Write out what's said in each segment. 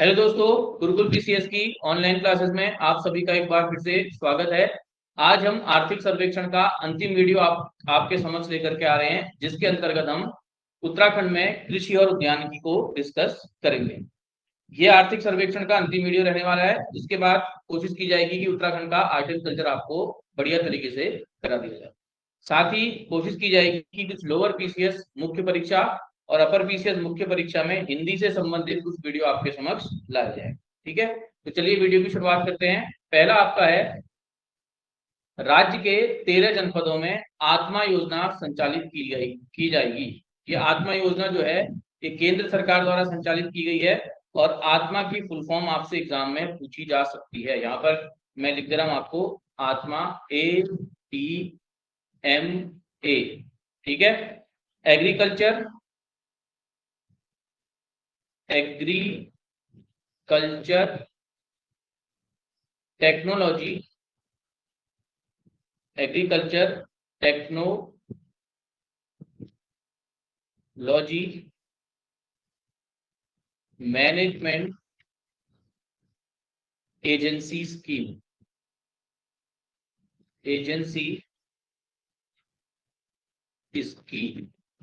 Hello दोस्तों, Gurukul PCS की online classes में आप सभी का एक बार फिर से स्वागत है। आज हम आर्थिक सर्वेक्षण का अंतिम वीडियो आपके समक्ष लेकर के आ रहे हैं, जिसके अंतर्गत हम उत्तराखंड में कृषि और उद्यानिकी को डिस्कस करेंगे। ये आर्थिक सर्वेक्षण का अंतिम वीडियो रहने वाला है। इसके बाद कोशिश की जाएगी कि उत्तराखंड का आर्ट एंड कल्चर आपको बढ़िया तरीके से करा दिया जाए। साथ ही कोशिश की जाएगी कि कुछ लोअर पीसीएस मुख्य परीक्षा और अपर पीसीएस मुख्य परीक्षा में हिंदी से संबंधित कुछ वीडियो आपके समक्ष लाया जाए। ठीक है, तो चलिए वीडियो की शुरुआत करते हैं। पहला आपका है, राज्य के 13 जनपदों में आत्मा योजना संचालित की जाएगी। ये आत्मा योजना जो है, ये केंद्र सरकार द्वारा संचालित की गई है और आत्मा की फुल फॉर्म आपसे एग्जाम में पूछी जा सकती है। यहाँ पर मैं लिख दे रहा हूं आपको, आत्मा, ATMA। ठीक है, agriculture, technology, agriculture technology management agency scheme.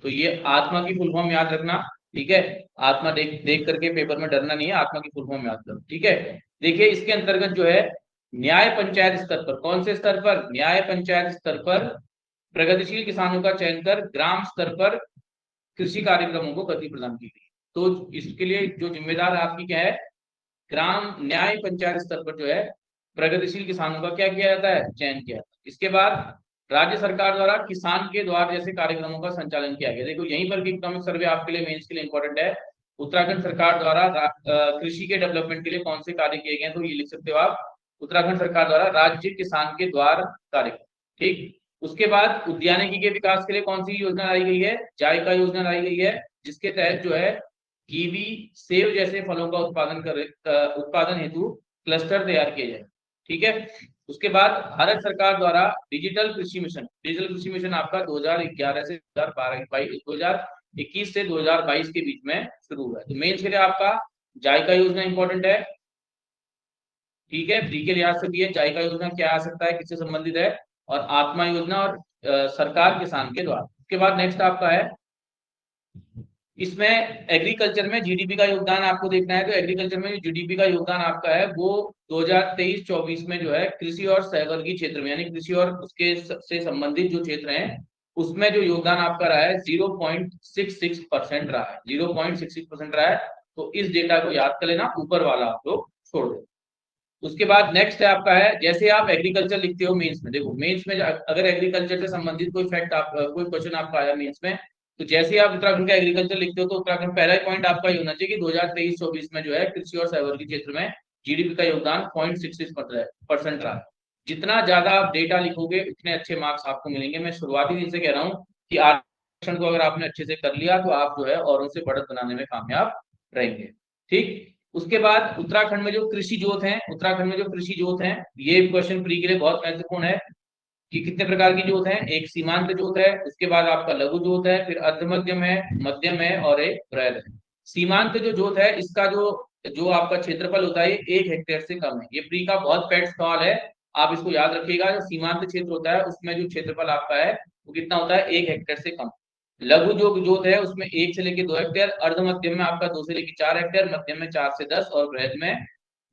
तो ये आत्मा की फुल फॉर्म याद रखना। ठीक है, आत्मा देख देख करके पेपर में डरना नहीं है, आत्मा की फुल फॉर्म याद करो। ठीक है, देखिए इसके अंतर्गत जो है, न्याय पंचायत स्तर पर, कौन से स्तर पर? न्याय पंचायत स्तर पर प्रगतिशील किसानों का चयन कर ग्राम स्तर पर कृषि कार्यक्रमों को गति प्रदान की गई। तो इसके लिए जो जिम्मेदार आपकी क्या है? ग्राम न्याय पंचायत स्तर पर जो है प्रगतिशील किसानों का क्या किया जाता है? चयन किया जाता है। इसके बाद राज्य सरकार द्वारा किसान के द्वार जैसे कार्यक्रमों का संचालन किया गया। देखो यहीं पर इकोनॉमिक सर्वे आपके लिए मेंस के लिए इंपॉर्टेंट है। उत्तराखंड सरकार द्वारा कृषि के डेवलपमेंट के लिए कौन से कार्य किए गए? तो ये लिख सकते हो आप, उत्तराखंड सरकार द्वारा राज्य किसान के द्वार कार्यक्रम। ठीक, उसके बाद उद्यानिकी के विकास के लिए कौन सी योजना लाई गई है? जायका योजना लाई गई है, जिसके तहत जो है कीवी, सेब जैसे फलों का उत्पादन हेतु क्लस्टर तैयार किए जाए। ठीक है, उसके बाद भारत सरकार द्वारा डिजिटल कृषि मिशन आपका 2011 से 2021 से 2022 के बीच में शुरू हुआ है। तो मेन के लिए आपका जायका योजना इंपॉर्टेंट है। ठीक है, फ्री के लिहाज से भी है। जायका योजना क्या आ सकता है, किससे संबंधित है? और आत्मा योजना और सरकार किसान के द्वारा। उसके बाद नेक्स्ट आपका है, इसमें एग्रीकल्चर में जीडीपी का योगदान आपको देखना है। तो एग्रीकल्चर में जो जीडीपी का योगदान आपका है वो 2023-24 में जो है कृषि और सहवर्गी क्षेत्र में, यानी कृषि और उसके से संबंधित जो क्षेत्र हैं उसमें जो योगदान आपका रहा है 0.66% रहा है। 0.66% रहा है। तो इस डेटा को याद कर लेना, ऊपर वाला आप लोग छोड़ दो। उसके बाद नेक्स्ट है आपका है, जैसे आप एग्रीकल्चर लिखते हो मेंस में, देखो मेंस में अगर एग्रीकल्चर से संबंधित कोई फैक्ट आप कोई क्वेश्चन आपका आया मेंस में, तो जैसे आप उत्तराखंड का एग्रीकल्चर लिखते हो तो उत्तराखंड पहला ही पॉइंट आपका ये होना चाहिए कि 2023-24 में जो है कृषि और सहवर्गी क्षेत्र में जीडीपी का योगदान 0.66% रहा है। जितना ज्यादा आप डेटा लिखोगे उतने अच्छे मार्क्स आपको मिलेंगे। मैं शुरुआती दिन से कह रहा हूँ कि आरक्षण को अगर आपने अच्छे से कर लिया तो आप जो है औरों से बढ़त बनाने में कामयाब रहेंगे। ठीक, उसके बाद उत्तराखंड में जो कृषि जोत है, उत्तराखंड में जो कृषि जोत है, ये क्वेश्चन प्री के लिए बहुत महत्वपूर्ण है कि कितने प्रकार की जोत है। एक सीमांत जोत है, उसके बाद आपका लघु जोत है, फिर अर्ध मध्यम है, मध्यम है और एक वृहद है। सीमांत जो जोत है, इसका जो जो आपका क्षेत्रफल होता है ये 1 हेक्टेयर से कम है। ये प्री का बहुत पेट सवाल है, आप इसको याद रखिएगा। जो सीमांत क्षेत्र होता है उसमें जो क्षेत्रफल आपका है वो कितना होता है? 1 हेक्टेयर से कम। लघु जो जोत है उसमें 1 से लेकर 2 हेक्टेयर, अर्ध मध्यम में आपका 2 से लेकर 4 हेक्टेयर, मध्यम में 4 से 10 और वृहद में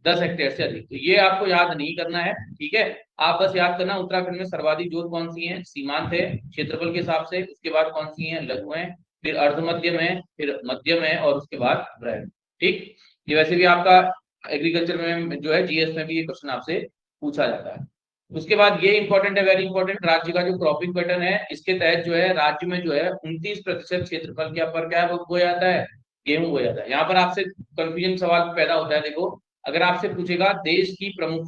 10 हेक्टेयर से अधिक। तो ये आपको याद नहीं करना है। ठीक है, आप बस याद करना उत्तराखंड में सर्वाधिक जोत कौन सी है? सीमांत है क्षेत्रफल के हिसाब से, उसके बाद कौन सी है? लघु है, फिर अर्ध मध्यम है, फिर मध्यम है और उसके बाद वृहद। ठीक, ये वैसे भी आपका एग्रीकल्चर में जो है जीएस में भी ये क्वेश्चन आपसे पूछा जाता है। उसके बाद ये इंपॉर्टेंट है, वेरी इंपॉर्टेंट, राज्य का जो क्रॉपिंग पैटर्न है, इसके तहत जो है राज्य में जो है 29% क्षेत्रफल के ऊपर क्या बोया जाता है? गेहूं बोया जाता है। यहाँ पर आपसे कंफ्यूजन सवाल पैदा होता है। देखो अगर आपसे पूछेगा देश की प्रमुख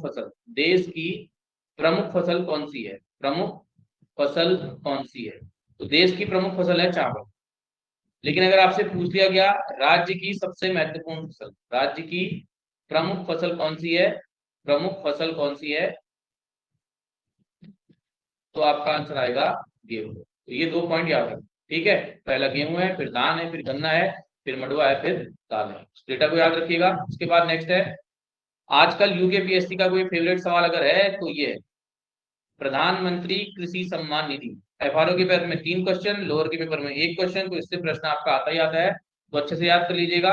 फसल कौन सी है, प्रमुख फसल कौन सी है, तो देश की प्रमुख फसल है चावल। लेकिन अगर आपसे पूछ लिया गया राज्य की सबसे महत्वपूर्ण फसल, राज्य की प्रमुख फसल कौन सी है, प्रमुख फसल कौन सी है, तो आपका आंसर आएगा गेहूं। तो ये 2 पॉइंट याद रखो। ठीक है, पहला गेहूं है, फिर धान है, फिर गन्ना है, फिर मडुआ है, फिर दाल है। डेटा को याद रखिएगा। उसके बाद नेक्स्ट है, आजकल यूकेपीएससी का कोई फेवरेट सवाल अगर है तो ये है, प्रधानमंत्री कृषि सम्मान निधि। एफआरओ के पेपर में 3 क्वेश्चन, लोअर के पेपर में 1 क्वेश्चन, तो इससे प्रश्न आपका आता ही आता है। तो अच्छे से याद कर लीजिएगा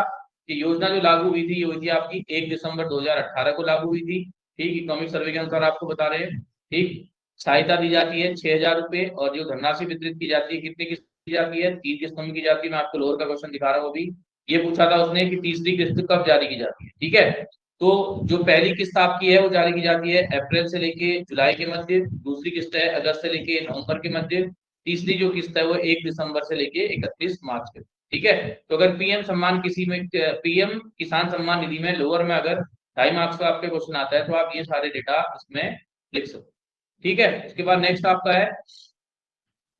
कि योजना जो लागू हुई थी, ये हुई थी आपकी 1 दिसंबर 2018 को लागू हुई थी। ठीक, इकोनॉमिक सर्वे के अनुसार आपको बता रहे हैं। ठीक, सहायता दी जाती है 6,000 रुपए, और जो धनराशि वितरित की जाती है कितने किस्त की जाती है, 3 किस्तों में की जाती है। मैं आपको लोअर का क्वेश्चन दिखा रहा हूँ अभी। ये पूछा था उसने कि तीसरी किस्त कब जारी की जाती है। ठीक है, तो जो पहली किस्त आपकी है वो जारी की जाती है अप्रैल से लेके जुलाई के मध्य, दूसरी किस्त है अगस्त से लेके नवंबर के मध्य, तीसरी जो किस्त है वो 1 दिसंबर से लेके 31 मार्च के। ठीक है, तो अगर पीएम किसान सम्मान निधि में लोअर में अगर 2.5 मार्क्स का आपके क्वेश्चन आता है तो आप ये सारे डेटा इसमें लिख सकते। ठीक है, उसके बाद नेक्स्ट आपका है,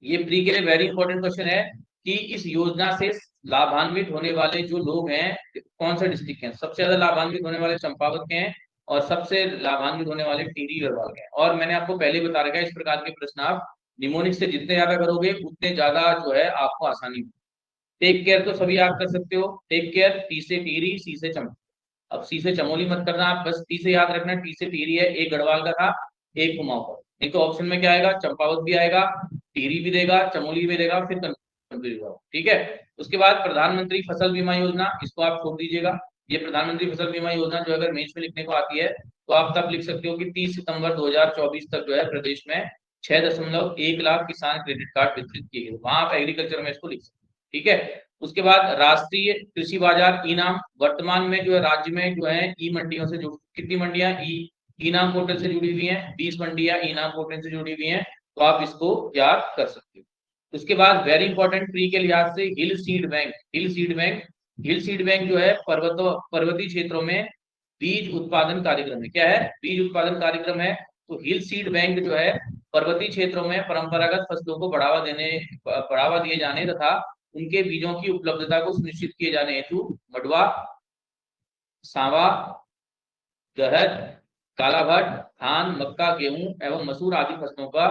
ये प्री के लिए वेरी इंपॉर्टेंट क्वेश्चन है कि इस योजना से लाभान्वित होने वाले जो लोग हैं कौन से डिस्ट्रिक्ट के हैं। सबसे ज्यादा लाभान्वित होने वाले चंपावत के हैं, और सबसे लाभान्वित होने वाले टिहरी गढ़वाल के हैं। और मैंने आपको पहले बता रखा है, इस प्रकार के प्रश्न आप निमोनिक से जितने ज्यादा करोगे उतने ज्यादा जो है आपको आसानी होगी। टेक केयर तो सभी याद कर सकते हो, टेक केयर, टी से टिहरी, सी से चंपावत। अब सी से चमोली मत करना, आप बस टी से याद रखना, टी से टिहरी है, एक गढ़वाल का था, एक कुमाऊं का। नहीं तो ऑप्शन में क्या आएगा, चंपावत भी आएगा, टिहरी भी देगा, चमोली भी देगा, फिर कंचनपुर भी देगा। ठीक है, उसके बाद प्रधानमंत्री फसल बीमा योजना, इसको आप छोड़ दीजिएगा। ये प्रधानमंत्री फसल बीमा योजना जो अगर मेंस में लिखने को आती है तो आप तब लिख सकते हो कि 30 सितंबर 2024 तक जो है प्रदेश में 6.1 लाख किसान क्रेडिट कार्ड वितरित किए गए। वहां आप एग्रीकल्चर में इसको लिख सकते हो। ठीक है, उसके बाद राष्ट्रीय कृषि बाजार ई नाम, वर्तमान में जो है राज्य में जो है ई मंडियों से जुड़, कितनी मंडियां ई नाम पोर्टल से जुड़ी हुई हैं, 20 मंडियां ई नाम पोर्टल से जुड़ी हुई हैं। तो आप इसको याद कर सकते हो। उसके बाद वेरी इंपॉर्टेंट ट्री के लिहाज से हिल सीड बैंक, हिल सीड बैंक जो है पर्वतीय क्षेत्रों में बीज उत्पादन कार्यक्रम है। क्या है, बीज उत्पादन कार्यक्रम है। तो हिल सीड बैंक जो है पर्वतीय क्षेत्रों में परंपरागत फसलों को बढ़ावा दिए जाने तथा उनके बीजों की उपलब्धता को सुनिश्चित किए जाने हेतु मडुआ, सांवा, गहत, काला भट्ट, धान, मक्का, गेहूं एवं मसूर आदि फसलों का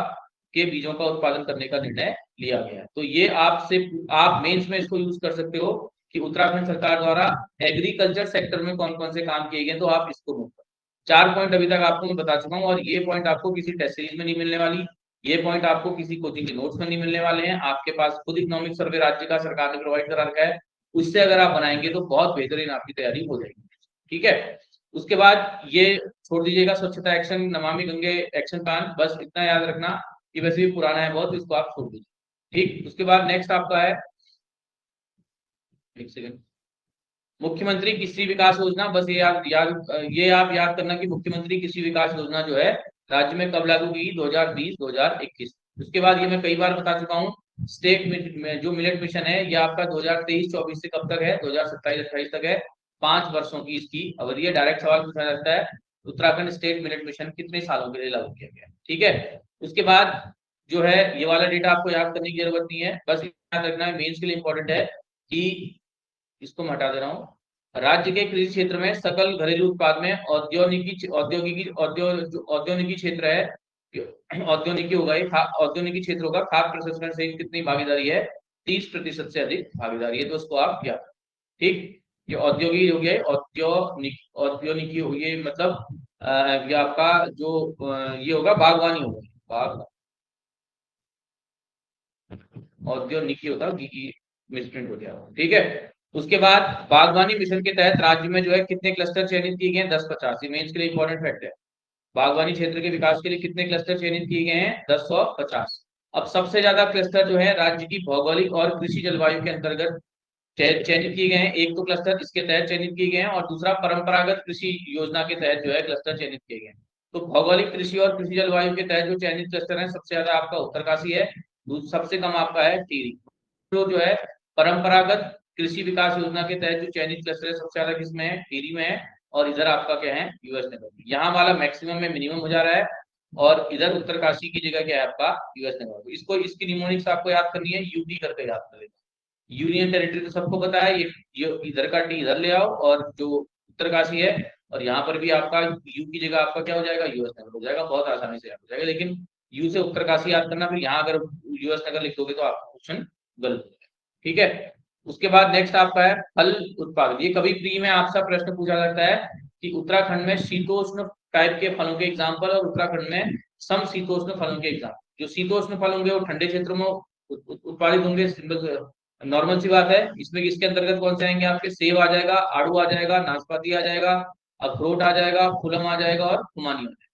के बीजों का उत्पादन करने का निर्णय लिया गया है। तो ये आप मेंस में इसको यूज कर सकते हो कि उत्तराखंड सरकार द्वारा एग्रीकल्चर सेक्टर में कौन कौन से काम किए गए, तो आप इसको नोट करो। 4 पॉइंट अभी तक आपको मैं बता चुका हूँ, और ये पॉइंट आपको किसी टेस्ट सीरीज में नहीं मिलने वाली, ये पॉइंट आपको किसी कोचिंग के नोट्स में नहीं मिलने वाले हैं। आपके पास खुद इकोनॉमिक सर्वे राज्य का सरकार ने प्रोवाइड करा रखा है, उससे अगर आप बनाएंगे तो बहुत बेहतरीन आपकी तैयारी हो जाएगी। ठीक है, उसके बाद ये छोड़ दीजिएगा, स्वच्छता action, Namami Gange action plan, बस इतना याद रखना कि वैसे भी पुराना है बहुत, इसको आप छोड़ दीजिए। ठीक, उसके बाद नेक्स्ट आपका है, एक सेकंड, मुख्यमंत्री कृषि विकास योजना। बस ये आप याद करना कि मुख्यमंत्री कृषि विकास योजना जो है राज्य में कब लागू की, 2020-2021। उसके बाद ये मैं कई बार बता चुका हूँ, स्टेट में जो मिलेट मिशन है ये आपका 2023-24 से कब तक है, 2027-28 तक है। 5 वर्षों की इसकी अवधि है। डायरेक्ट सवाल पूछा जाता है, उत्तराखंड स्टेट मिलेट मिशन कितने सालों के लिए लागू किया गया। ठीक है, उसके बाद जो है ये वाला डेटा आपको याद करने की जरूरत नहीं है, बस याद रखना है मेंस के लिए इंपॉर्टेंट है कि, इसको मैं हटा दे रहा हूँ, राज्य के कृषि क्षेत्र में सकल घरेलू उत्पाद में औद्योगिकी क्षेत्र है, औद्योगिकी होगा ये, औद्योगिकी क्षेत्र होगा, खाद्य प्रसंस्करण सहित कितनी भागीदारी है, 30% से अधिक भागीदारी है। तो उसको आप याद, ठीक, ये औद्योगिक हो गया, औद्योगिकी हो गई, मतलब ये आपका जो ये होगा बागवानी होगा, बाग औद्योगिकी होता है, मिसप्रिंट हो गया। ठीक है, उसके बाद बागवानी मिशन के तहत राज्य में जो है कितने क्लस्टर चयनित किए गए हैं, 10-50। मेंस के लिए इंपॉर्टेंट फैक्ट है, बागवानी क्षेत्र के विकास के लिए कितने क्लस्टर चयनित किए गए हैं, 10-50। अब सबसे ज्यादा क्लस्टर जो है राज्य की भौगोलिक और कृषि जलवायु के अंतर्गत चयनित किए गए हैं। एक तो क्लस्टर इसके तहत चयनित किए गए हैं, और दूसरा परंपरागत कृषि योजना के तहत जो है क्लस्टर चयनित किए गए हैं। तो भौगोलिक कृषि और कृषि जलवायु के तहत जो चयनित क्लस्टर है, सबसे ज्यादा आपका उत्तरकाशी है, सबसे कम आपका है टिहरी। जो है परंपरागत कृषि विकास योजना के तहत जो चयनित क्लस्टर है सबसे ज्यादा किसमें है, टिहरी में है। और इधर आपका क्या है, यूएस नगर। यहाँ वाला मैक्सिमम में मिनिमम हो जा रहा है, और इधर उत्तरकाशी की जगह क्या है आपका, यूएस नगर। इसको इसकी निमोनिक्स आपको याद करनी है, यूटी करके याद करेगा। यूनियन टेरिटरी तो सबको पता है, ये इधर का टी इधर ले आओ, और जो उत्तरकाशी है, और यहाँ पर भी आपका यू की जगह आपका क्या हो जाएगा, यूएस नगर हो जाएगा, बहुत आसानी से याद हो जाएगा। लेकिन यू से उत्तरकाशी याद करना, फिर यहाँ अगर यूएस नगर लिख दोगे तो आपका क्वेश्चन गलत हो जाएगा। ठीक है, उसके बाद नेक्स्ट आपका है फल उत्पादन। ये कभी प्री में आपसे प्रश्न पूछा जाता है कि उत्तराखंड में शीतोष्ण टाइप के फलों के एग्जाम्पल और उत्तराखंड में सम शीतोष्ण फलों के एग्जाम्पल। जो शीतोष्ण फल होंगे वो ठंडे क्षेत्रों में उत्पादित होंगे, नॉर्मल सी बात है। इसमें इसके अंतर्गत कौन से आएंगे आपके, सेब आ जाएगा, आड़ू आ जाएगा, नाशपाती आ जाएगा, अखरोट आ जाएगा, फूलम आ जाएगा और खुमानी आ जाएगा।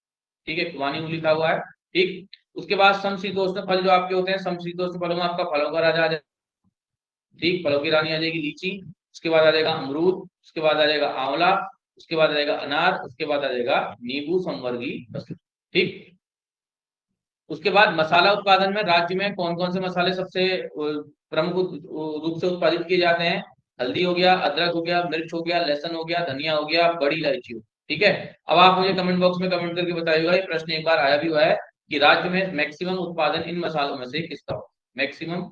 ठीक है, खुमानी लिखा हुआ है। ठीक, उसके बाद समशीतोष्ण फल जो आपके होते हैं, समशीतोष्ण फलों में आपका फलों का राजा आ जाएगा। ठीक, फलों की रानी आ जाएगी लीची, उसके बाद आ जाएगा अमरूद, उसके बाद आ जाएगा आंवला, उसके बाद आ जाएगा अनार, उसके बाद आ जाएगा नींबू संवर्गी फल। ठीक, उसके बाद मसाला उत्पादन में राज्य में कौन कौन से मसाले सबसे प्रमुख रूप से उत्पादित किए जाते हैं। हल्दी हो गया, अदरक हो गया, मिर्च हो गया, लहसुन हो गया, धनिया हो गया, बड़ी इलायची हो। ठीक है, अब आप मुझे कमेंट बॉक्स में कमेंट करके बताइएगा, ये प्रश्न एक बार आया भी हुआ है कि राज्य में मैक्सिमम उत्पादन इन मसालों में से किसका हो, मैक्सिमम।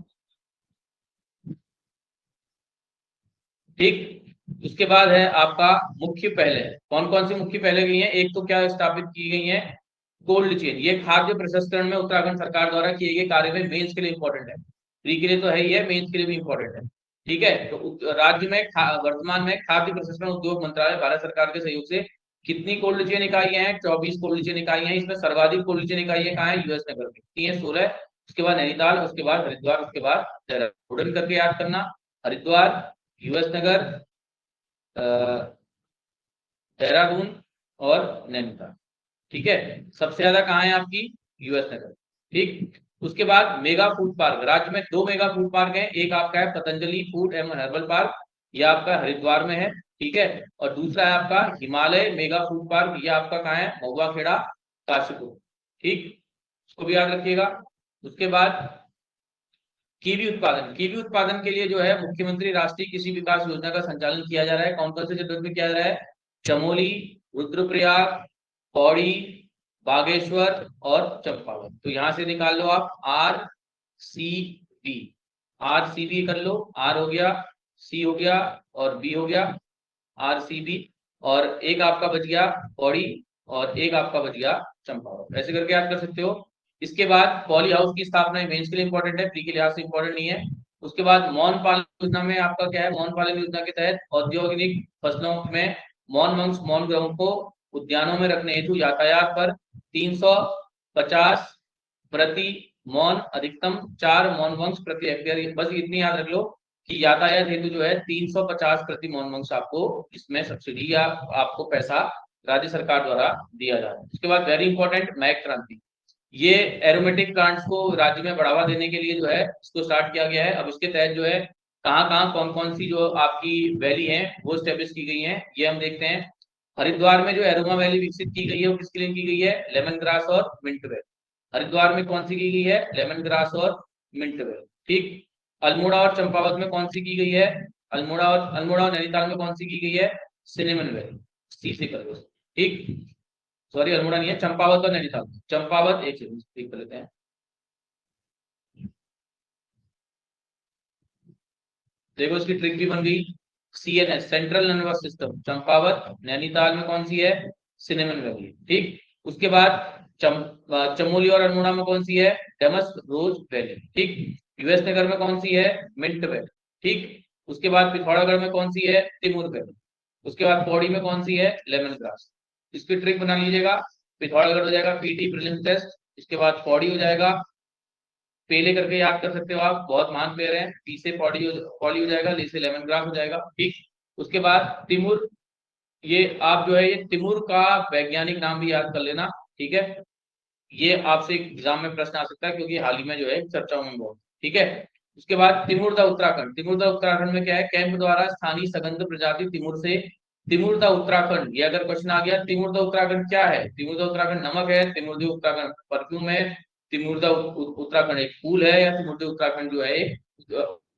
ठीक, उसके बाद है आपका मुख्य पहले। कौन कौन सी मुख्य पहले गई हैं, एक तो क्या स्थापित की गई है, कोल्ड चेन। ये खाद्य प्रसंस्करण में उत्तराखंड सरकार द्वारा किए गए कार्य में मेंस के लिए इंपॉर्टेंट है, प्री के लिए तो है ही है, मेंस के लिए भी इंपॉर्टेंट है। ठीक है, तो राज्य में वर्तमान में खाद्य प्रसंस्करण उद्योग मंत्रालय भारत सरकार के सहयोग से कितनी कोल्ड चेन इकाइयां हैं, 24 कोल्ड चेन इकाइयां हैं। इसमें सर्वाधिक कोल्ड चेन इकाइयां कहाँ है, यूएस नगर में, कितनी है, 16। उसके बाद नैनीताल, उसके बाद हरिद्वार, उसके बाद देहरादून करके याद करना। हरिद्वार, यूएस नगर, देहरादून और नैनीताल। ठीक है, सबसे ज्यादा कहाँ है आपकी, यूएस नगर। ठीक, उसके बाद मेगा फूड पार्क, राज्य में 2 मेगा फूड पार्क हैं, एक आपका है पतंजलि फूड एवं हर्बल पार्क, ये आपका हरिद्वार में है। ठीक है, और दूसरा है आपका हिमालय मेगा फूड पार्क, ये आपका कहाँ है, महुआ खेड़ा, काशीपुर। ठीक, इसको भी याद रखिएगा। उसके बाद कीवी उत्पादन, कीवी उत्पादन के लिए जो है मुख्यमंत्री राष्ट्रीय कृषि विकास योजना का संचालन किया जा रहा है। कौन कौन से जनपद में किया जा रहा है, चमोली, रुद्रप्रयाग, पौड़ी, बागेश्वर और चंपावत। तो यहां से निकाल लो आप RCB, RCB कर लो, आर हो गया, सी हो गया और बी हो गया, RCB। और एक आपका बच गया पौड़ी और एक आपका बच गया चंपावत, ऐसे करके याद कर सकते हो। इसके बाद पॉली हाउस की स्थापना मेंस के लिए इंपॉर्टेंट है, प्री के लिहाज से इंपॉर्टेंट नहीं है। उसके बाद मौन पालन योजना में आपका क्या है, मौन पालन योजना के तहत औद्योगिक फसलों में मौन मंक्स मौन ग्रहों को उद्यानों में रखने हेतु यातायात पर 350 प्रति मौन, अधिकतम 4 मौन वंश प्रति हेक्टेयर। बस इतनी याद रख लो कि यातायात हेतु जो है 350 प्रति मौन वंश आपको इसमें सब्सिडी या आपको पैसा राज्य सरकार द्वारा दिया जा रहा है। उसके बाद वेरी इंपॉर्टेंट महक क्रांति, ये एरोमेटिक प्लांट्स को राज्य में बढ़ावा देने के लिए जो है इसको स्टार्ट किया गया है। अब इसके तहत जो है कहाँ कहाँ कौन कौन सी जो आपकी वैली है वो स्टेब्लिश की गई है, ये हम देखते हैं। हरिद्वार में जो एरोमा वैली विकसित की गई है वो किसके लिए की गई है, लेमन ग्रास और मिंट वेल। हरिद्वार में कौन सी की गई है, लेमन ग्रास और मिंट वेल। ठीक, अल्मोड़ा और चंपावत में कौन सी की गई है, अल्मोड़ा और नैनीताल में कौन सी की गई है, सिनेमन वेल, सी से कर दो। ठीक, सॉरी अल्मोड़ा नहीं है, चंपावत और नैनीताल। चंपावत, एक सेकंड ठीक कर लेते हैं। देखो इसकी ट्रिक भी बन गई, CNS central nervous system, Champawat. Nainital में कौन सी है, सिनेमन वैली। ठीक, उसके बाद चमोली और अल्मोड़ा में कौन सी है, डेमस रोज वैली। ठीक, यूएस नगर में कौन सी है, मिंट वैली। ठीक, उसके बाद पिथौरागढ़ में कौन सी है, तिमुर वैली। उसके बाद पौड़ी में कौन सी है, लेमन ग्रास। इसकी ट्रिक बना लीजिएगा, पिथौरागढ़ हो जाएगा पीटी प्रीलिम्स टेस्ट, इसके बाद पौड़ी हो जाएगा, पेले करके याद कर सकते हो आप, बहुत महान पेड़ है, पी से पौड़ी हो जाएगा, ली से लेमन ग्रास हो जाएगा। ठीक, उसके बाद तिमुर, ये आप जो है ये तिमुर का वैज्ञानिक नाम भी याद कर लेना। ठीक है, ये आपसे एग्जाम में प्रश्न आ सकता है क्योंकि हाल ही में जो है चर्चाओं में बहुत। ठीक है, उसके बाद Timur the Uttarakhand, Timur the Uttarakhand में क्या है, कैंप द्वारा स्थानीय सघन प्रजाति तिमुर से, तिमुर द उत्तराखंड, ये अगर क्वेश्चन आ गया तिमुर द उत्तराखंड क्या है, तिमुर द उत्तराखंड नमक है, तिमुर द उत्तराखंड परफ्यूम है, तिमुर द उत्तराखंड एक फूल है, या तिमुर द उत्तराखंड जो है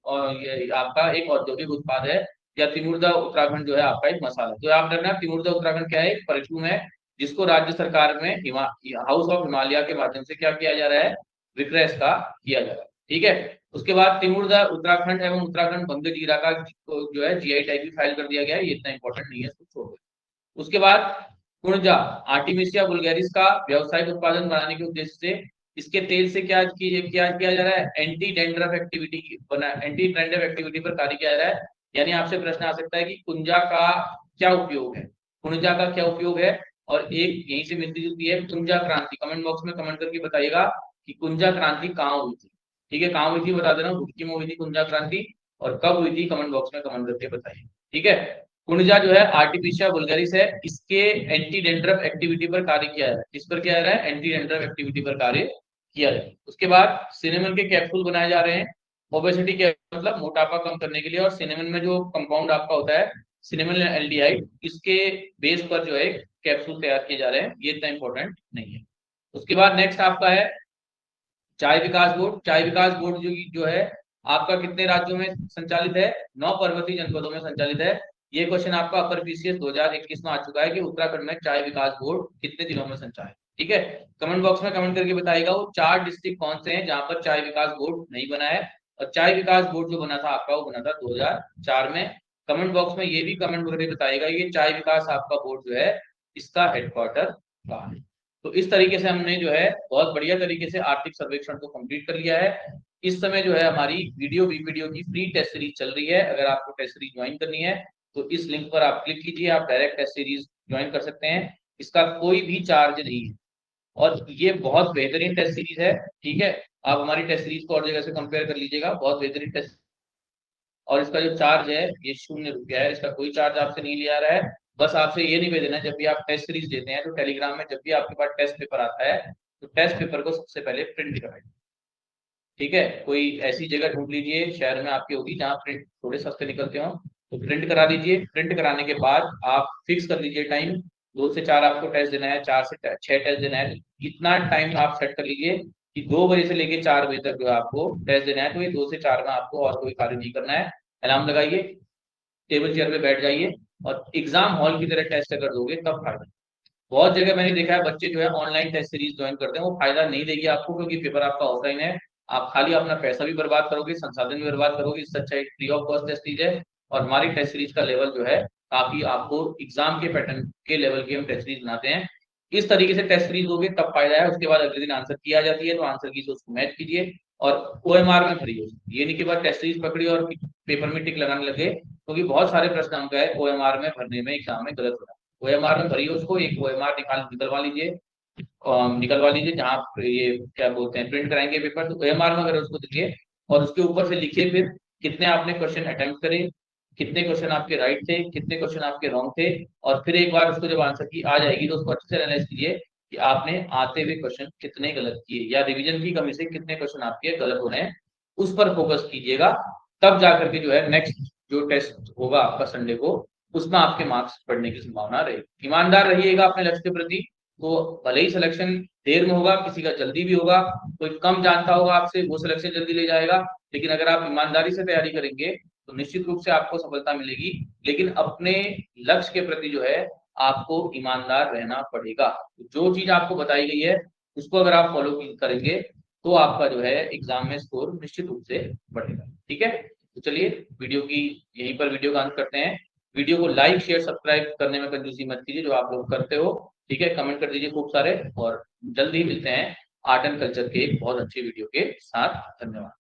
और ये आपका एक औद्योगिक उत्पाद है, या तिमुर द उत्तराखंड जो है आपका एक मसाला। तो आप रखना तिमुर द उत्तराखंड क्या है, एक परफ्यूम है जिसको राज्य सरकार में हाउस ऑफ हिमालय के माध्यम से क्या किया जा रहा है, विक्रय का किया जा रहा है। ठीक है, उसके बाद तिमुर उत्तराखंड एवं उत्तराखंड बंग जीरा का जो है GI टैग भी फाइल कर दिया गया है, ये इतना इंपॉर्टेंट नहीं है, इसको छोड़ दो। उसके बाद कुर्जा, आर्टिमिसिया वुल्गैरिस का व्यावसायिक उत्पादन बढ़ाने के उद्देश्य से इसके तेल से क्या किया जा रहा है, एंटी डैंड्रफ एक्टिविटी बना, एंटी डैंड्रफ एक्टिविटी पर कार्य किया जा रहा है। यानी आपसे प्रश्न आ सकता है कि कुंजा का क्या उपयोग है, कुंजा का क्या उपयोग है। और एक यहीं से मिलती जुलती है, कुंजा क्रांति। कमेंट बॉक्स में कमेंट करके बताइएगा कि कुंजा क्रांति कहाँ हुई थी। ठीक है, कहाँ हुई थी बता देना, हुडकी में हुई थी कुंजा क्रांति, और कब हुई थी कमेंट बॉक्स में कमेंट करके बताइए। ठीक है, कुंजा जो है आर्टिफिशिया वल्गैरिस है, इसके एंटी डेंड्रफ एक्टिविटी पर कार्य किया है। किस पर किया जा रहा है, एंटी डेंड्रफ एक्टिविटी पर कार्य किया जाए। उसके बाद सिनेमन के कैप्सूल बनाए जा रहे हैं, ओबेसिटी के मतलब मोटापा कम करने के लिए। और सिनेमन में जो कंपाउंड आपका होता है सिनेमन एल्डिहाइड, इसके बेस पर जो है कैप्सूल तैयार किए जा रहे हैं। ये इतना इंपॉर्टेंट नहीं है। उसके बाद नेक्स्ट आपका है चाय विकास बोर्ड। चाय विकास बोर्ड जो है आपका कितने राज्यों में संचालित है, 9 पर्वतीय जनपदों में संचालित है। ये क्वेश्चन आपका अपर पीसीएस 2021 में आ चुका है कि उत्तराखंड में चाय विकास बोर्ड कितने जिलों में संचालित। ठीक है, कमेंट बॉक्स में कमेंट करके बताइएगा वो 4 डिस्ट्रिक्ट कौन से हैं जहां पर चाय विकास बोर्ड नहीं बना है। और चाय विकास बोर्ड जो बना था आपका, वो बना था 2004 में। कमेंट बॉक्स में ये भी कमेंट करके बताइएगा ये चाय विकास आपका बोर्ड जो है इसका हेडक्वार्टर कहाँ है। तो इस तरीके से हमने जो है बहुत बढ़िया तरीके से आर्थिक सर्वेक्षण को कंप्लीट कर लिया है। इस समय जो है हमारी वीडियो की फ्री टेस्ट सीरीज चल रही है। अगर आपको टेस्ट सीरीज ज्वाइन करनी है तो इस लिंक पर आप क्लिक कीजिए, आप डायरेक्ट टेस्ट सीरीज ज्वाइन कर सकते हैं। इसका कोई भी चार्ज नहीं है और ये बहुत बेहतरीन टेस्ट सीरीज है। ठीक है, आप हमारी टेस्ट सीरीज को और जगह से कंपेयर कर लीजिएगा, बहुत बेहतरीन टेस्ट। और इसका जो चार्ज है ये 0 रुपया है, इसका कोई चार्ज आपसे नहीं लिया रहा है। बस आपसे ये नहीं भेजना, जब भी आप टेस्ट सीरीज देते हैं तो टेलीग्राम में जब भी आपके पास टेस्ट पेपर आता है तो टेस्ट पेपर को सबसे पहले प्रिंट कराइए। ठीक है, कोई ऐसी जगह ढूंढ लीजिए शहर में आपकी होगी जहाँ प्रिंट थोड़े सस्ते निकलते हो, तो प्रिंट करा दीजिए। प्रिंट कराने के बाद आप फिक्स कर लीजिए टाइम, 2 से 4 आपको टेस्ट देना है, 4 से 6 टेस्ट देना है। इतना टाइम आप सेट कर लीजिए कि 2 बजे से लेके 4 बजे तक जो आपको टेस्ट देना है। तो ये 2 से 4 में आपको और कोई कार्य नहीं करना है। अलार्म लगाइए, टेबल चेयर पे बैठ जाइए और एग्जाम हॉल की तरह टेस्ट अगर दोगे तब फायदा। बहुत जगह मैंने देखा है बच्चे जो है ऑनलाइन टेस्ट सीरीज ज्वाइन करते हैं, वो फायदा नहीं देगी आपको, क्योंकि पेपर आपका ऑफलाइन है। आप खाली अपना पैसा भी बर्बाद करोगे, संसाधन भी बर्बाद करोगे। इससे अच्छा एक free of cost test series है। और हमारी टेस्ट सीरीज का लेवल जो है काफी आपको एग्जाम के पैटर्न के लेवल की हम टेस्ट सीरीज बनाते हैं। इस तरीके से टेस्ट सीरीज होगी तब फायदा है। उसके बाद अगले दिन आंसर की आ जाती है, तो आंसर की से उसको मैच कीजिए और ओएमआर में भरिए। ये नहीं कि बाद टेस्ट सीरीज पकड़ी और पेपर में टिक लगाने लगे, क्योंकि बहुत सारे प्रश्न हम गए ओएमआर में भरने में एग्जाम में गलत हो रहा है। ओएमआर में भरिए उसको, एक ओएमआर निकलवा लीजिए, जहाँ ये क्या बोलते हैं प्रिंट कराएंगे पेपर, तो ओएमआर में अगर उसको दीजिए और उसके ऊपर से लिखिए फिर कितने आपने क्वेश्चन अटेम्प्ट करे, कितने क्वेश्चन आपके राइट थे, कितने क्वेश्चन आपके रॉन्ग थे। और फिर एक बार उसको जब आंसर की आ जाएगी तो उसको अच्छे से एनालाइज कीजिए कि आपने आते हुए क्वेश्चन कितने गलत किए या रिवीजन की कमी से कितने क्वेश्चन आपके गलत हो रहे हैं, उस पर फोकस कीजिएगा। तब जाकर के जो है नेक्स्ट जो टेस्ट होगा आपका संडे को, उसमें आपके मार्क्स बढ़ने की संभावना रहेगी। ईमानदार रहिएगा अपने लक्ष्य के प्रति, तो भले ही सिलेक्शन देर में होगा, किसी का जल्दी भी होगा, कोई कम जानता होगा आपसे वो सिलेक्शन जल्दी ले जाएगा। लेकिन अगर आप ईमानदारी से तैयारी करेंगे तो निश्चित रूप से आपको सफलता मिलेगी। लेकिन अपने लक्ष्य के प्रति जो है आपको ईमानदार रहना पड़ेगा। जो चीज आपको बताई गई है उसको अगर आप फॉलो करेंगे तो आपका जो है एग्जाम में स्कोर निश्चित रूप से बढ़ेगा। ठीक है, तो चलिए वीडियो की यहीं पर वीडियो का अंत करते हैं। वीडियो को लाइक शेयर सब्सक्राइब करने में कंजूसी मत कीजिए, जो आप लोग करते हो। ठीक है, कमेंट कर दीजिए खूब सारे, और जल्द ही मिलते हैं आर्ट एंड कल्चर के एक बहुत अच्छे वीडियो के साथ। धन्यवाद।